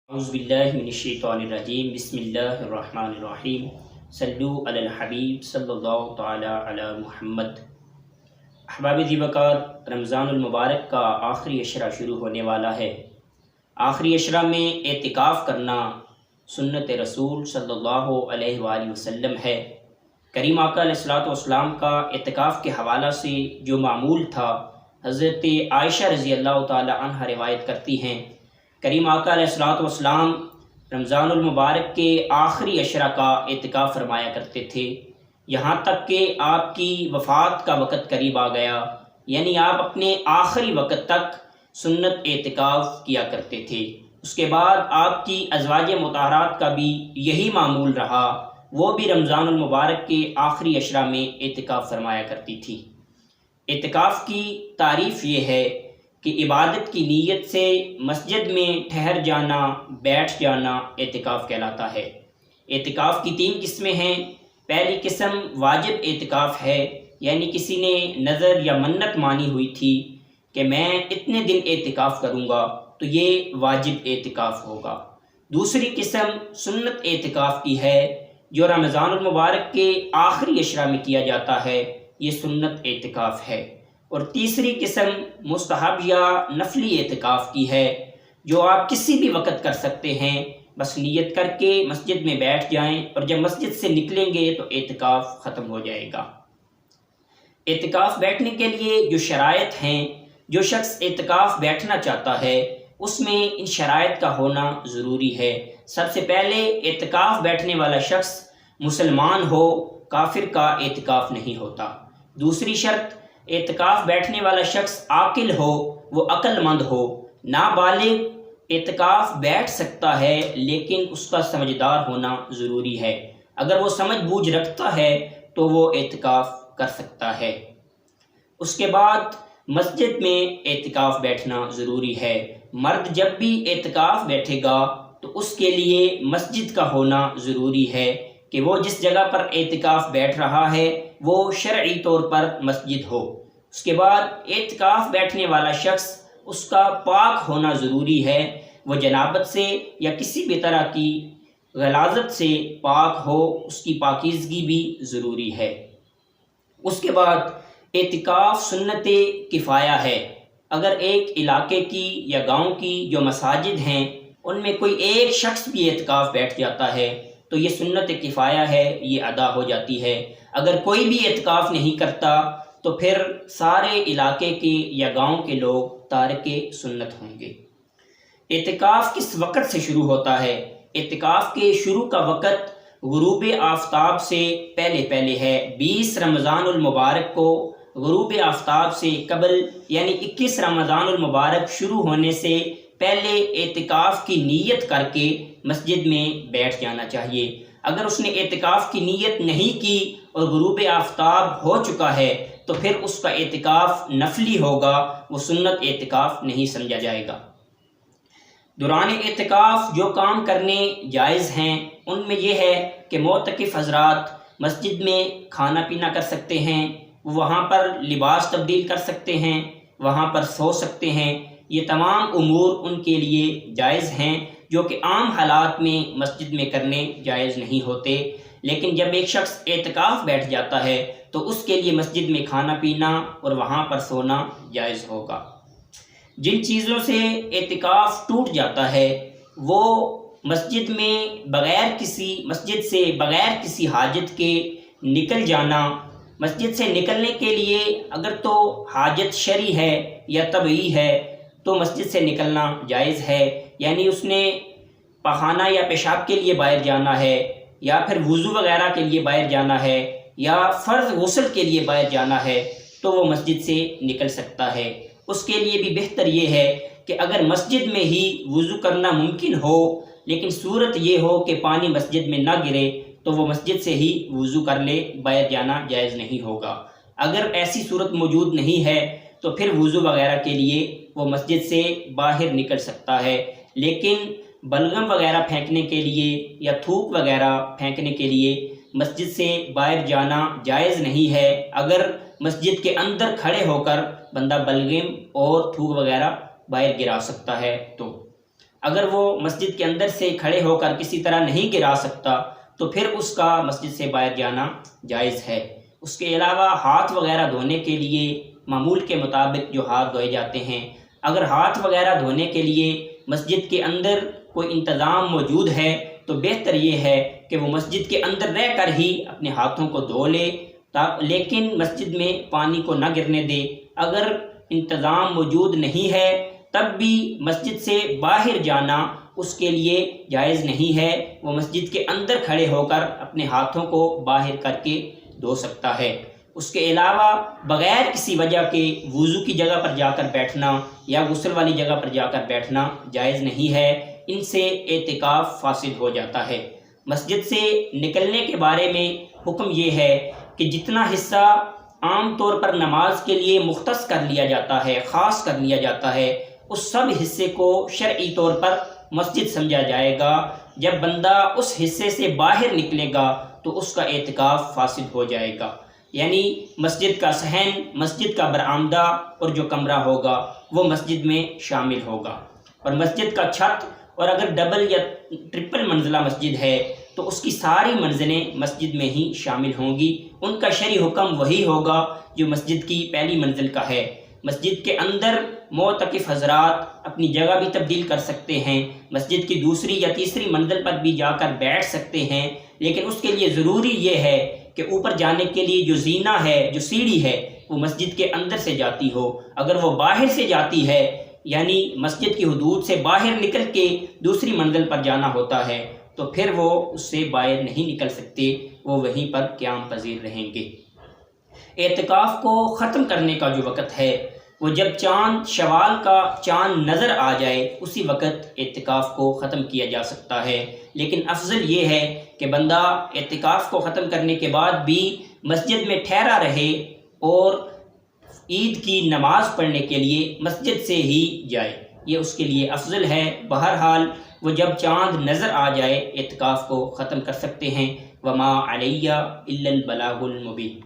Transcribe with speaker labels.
Speaker 1: اعوذ باللہ من الشیطان الرجیم بسم اللہ الرحمن الرحیم صلو علی الحبیب صلی اللہ تعالی علی محمد۔ احباب ذی وقار، رمضان المبارک کا آخری عشرہ شروع ہونے والا ہے۔ آخری عشرہ میں اعتکاف کرنا سنت رسول صلی اللہ علیہ وآلہ وسلم ہے۔ کریم آقا علیہ الصلوۃ والسلام کا اعتکاف کے حوالہ سے جو معمول تھا، حضرت عائشہ رضی اللہ تعالی عنہ روایت کرتی ہیں، کریم آقا علیہ الصلوۃ والسلام رمضان المبارک کے آخری عشرہ کا اعتکاف فرمایا کرتے تھے، یہاں تک کہ آپ کی وفات کا وقت قریب آ گیا، یعنی آپ اپنے آخری وقت تک سنت اعتکاف کیا کرتے تھے۔ اس کے بعد آپ کی ازواج مطہرات کا بھی یہی معمول رہا، وہ بھی رمضان المبارک کے آخری عشرہ میں اعتکاف فرمایا کرتی تھی۔ اعتکاف کی تعریف یہ ہے کہ عبادت کی نیت سے مسجد میں ٹھہر جانا، بیٹھ جانا اعتکاف کہلاتا ہے۔ اعتکاف کی 3 قسمیں ہیں۔ پہلی قسم واجب اعتکاف ہے، یعنی کسی نے نظر یا منت مانی ہوئی تھی کہ میں اتنے دن اعتکاف کروں گا، تو یہ واجب اعتکاف ہوگا۔ دوسری قسم سنت اعتکاف کی ہے، جو رمضان المبارک کے آخری عشرہ میں کیا جاتا ہے، یہ سنت اعتکاف ہے۔ اور تیسری قسم مستحب یا نفلی اعتکاف کی ہے، جو آپ کسی بھی وقت کر سکتے ہیں، بس نیت کر کے مسجد میں بیٹھ جائیں اور جب مسجد سے نکلیں گے تو اعتکاف ختم ہو جائے گا۔ اعتکاف بیٹھنے کے لیے جو شرائط ہیں، جو شخص اعتکاف بیٹھنا چاہتا ہے اس میں ان شرائط کا ہونا ضروری ہے۔ سب سے پہلے اعتکاف بیٹھنے والا شخص مسلمان ہو، کافر کا اعتکاف نہیں ہوتا۔ دوسری شرط، اعتکاف بیٹھنے والا شخص عاقل ہو، وہ عقل مند ہو۔ نابالغ اعتکاف بیٹھ سکتا ہے لیکن اس کا سمجھدار ہونا ضروری ہے۔ اگر وہ سمجھ بوجھ رکھتا ہے تو وہ اعتکاف کر سکتا ہے۔ اس کے بعد مسجد میں اعتکاف بیٹھنا ضروری ہے۔ مرد جب بھی اعتکاف بیٹھے گا تو اس کے لیے مسجد کا ہونا ضروری ہے کہ وہ جس جگہ پر اعتکاف بیٹھ رہا ہے وہ شرعی طور پر مسجد ہو۔ اس کے بعد اعتکاف بیٹھنے والا شخص، اس کا پاک ہونا ضروری ہے، وہ جنابت سے یا کسی بھی طرح کی غلاظت سے پاک ہو، اس کی پاکیزگی بھی ضروری ہے۔ اس کے بعد اعتکاف سنت کفایہ ہے۔ اگر ایک علاقے کی یا گاؤں کی جو مساجد ہیں ان میں کوئی ایک شخص بھی اعتکاف بیٹھ جاتا ہے تو یہ سنت کفایہ ہے، یہ ادا ہو جاتی ہے۔ اگر کوئی بھی اعتکاف نہیں کرتا تو پھر سارے علاقے کے یا گاؤں کے لوگ تارک سنت ہوں گے۔ اعتکاف کس وقت سے شروع ہوتا ہے؟ اعتکاف کے شروع کا وقت غروب آفتاب سے پہلے ہے۔ 20 رمضان المبارک کو غروب آفتاب سے قبل، یعنی 21 رمضان المبارک شروع ہونے سے پہلے اعتکاف کی نیت کر کے مسجد میں بیٹھ جانا چاہیے۔ اگر اس نے اعتکاف کی نیت نہیں کی اور غروب آفتاب ہو چکا ہے تو پھر اس کا اعتکاف نفلی ہوگا، وہ سنت اعتکاف نہیں سمجھا جائے گا۔ دوران اعتکاف جو کام کرنے جائز ہیں ان میں یہ ہے کہ معتکف حضرات مسجد میں کھانا پینا کر سکتے ہیں، وہاں پر لباس تبدیل کر سکتے ہیں، وہاں پر سو سکتے ہیں۔ یہ تمام امور ان کے لیے جائز ہیں جو کہ عام حالات میں مسجد میں کرنے جائز نہیں ہوتے۔ لیکن جب ایک شخص اعتکاف بیٹھ جاتا ہے تو اس کے لیے مسجد میں کھانا پینا اور وہاں پر سونا جائز ہوگا۔ جن چیزوں سے اعتکاف ٹوٹ جاتا ہے وہ مسجد سے بغیر کسی حاجت کے نکل جانا۔ مسجد سے نکلنے کے لیے اگر تو حاجت شرعی ہے یا طبعی ہے تو مسجد سے نکلنا جائز ہے، یعنی اس نے پخانہ یا پیشاب کے لیے باہر جانا ہے، یا پھر وضو وغیرہ کے لیے باہر جانا ہے، یا فرض غسل کے لیے باہر جانا ہے تو وہ مسجد سے نکل سکتا ہے۔ اس کے لیے بھی بہتر یہ ہے کہ اگر مسجد میں ہی وضو کرنا ممکن ہو لیکن صورت یہ ہو کہ پانی مسجد میں نہ گرے تو وہ مسجد سے ہی وضو کر لے، باہر جانا جائز نہیں ہوگا۔ اگر ایسی صورت موجود نہیں ہے تو پھر وضو وغیرہ کے لیے وہ مسجد سے باہر نکل سکتا ہے، لیکن بلغم وغیرہ پھینکنے کے لیے یا تھوک وغیرہ پھینکنے کے لیے مسجد سے باہر جانا جائز نہیں ہے۔ اگر مسجد کے اندر کھڑے ہو کر بندہ بلغم اور تھوک وغیرہ باہر گرا سکتا ہے تو اگر وہ مسجد کے اندر سے کھڑے ہو کر کسی طرح نہیں گرا سکتا تو پھر اس کا مسجد سے باہر جانا جائز ہے۔ اس کے علاوہ ہاتھ وغیرہ دھونے کے لیے معمول کے مطابق جو ہاتھ دھوئے جاتے ہیں، اگر ہاتھ وغیرہ دھونے کے لیے مسجد کے اندر کوئی انتظام موجود ہے تو بہتر یہ ہے کہ وہ مسجد کے اندر رہ کر ہی اپنے ہاتھوں کو دھو لے، لیکن مسجد میں پانی کو نہ گرنے دے۔ اگر انتظام موجود نہیں ہے تب بھی مسجد سے باہر جانا اس کے لیے جائز نہیں ہے، وہ مسجد کے اندر کھڑے ہو کر اپنے ہاتھوں کو باہر کر کے دھو سکتا ہے۔ اس کے علاوہ بغیر کسی وجہ کے وضو کی جگہ پر جا کر بیٹھنا یا غسل والی جگہ پر جا کر بیٹھنا جائز نہیں ہے، ان سے اعتکاف فاسد ہو جاتا ہے۔ مسجد سے نکلنے کے بارے میں حکم یہ ہے کہ جتنا حصہ عام طور پر نماز کے لیے مختص کر لیا جاتا ہے، خاص کر لیا جاتا ہے، اس سب حصے کو شرعی طور پر مسجد سمجھا جائے گا۔ جب بندہ اس حصے سے باہر نکلے گا تو اس کا اعتکاف فاسد ہو جائے گا، یعنی مسجد کا صحن، مسجد کا برآمدہ اور جو کمرہ ہوگا وہ مسجد میں شامل ہوگا، اور مسجد کا چھت، اور اگر ڈبل یا ٹرپل منزلہ مسجد ہے تو اس کی ساری منزلیں مسجد میں ہی شامل ہوں گی۔ ان کا شرعی حکم وہی ہوگا جو مسجد کی پہلی منزل کا ہے۔ مسجد کے اندر معتکف حضرات اپنی جگہ بھی تبدیل کر سکتے ہیں، مسجد کی دوسری یا تیسری منزل پر بھی جا کر بیٹھ سکتے ہیں، لیکن اس کے لیے ضروری یہ ہے کہ اوپر جانے کے لیے جو زینہ ہے، جو سیڑھی ہے، وہ مسجد کے اندر سے جاتی ہو۔ اگر وہ باہر سے جاتی ہے، یعنی مسجد کی حدود سے باہر نکل کے دوسری منزل پر جانا ہوتا ہے، تو پھر وہ اس سے باہر نہیں نکل سکتے، وہ وہیں پر قیام پذیر رہیں گے۔ اعتکاف کو ختم کرنے کا جو وقت ہے وہ جب چاند شوال کا چاند نظر آ جائے اسی وقت اعتکاف کو ختم کیا جا سکتا ہے، لیکن افضل یہ ہے کہ بندہ اعتکاف کو ختم کرنے کے بعد بھی مسجد میں ٹھہرا رہے اور عید کی نماز پڑھنے کے لیے مسجد سے ہی جائے، یہ اس کے لیے افضل ہے۔ بہرحال وہ جب چاند نظر آ جائے اعتکاف کو ختم کر سکتے ہیں۔ وما علیہ الا البلاغ المبین۔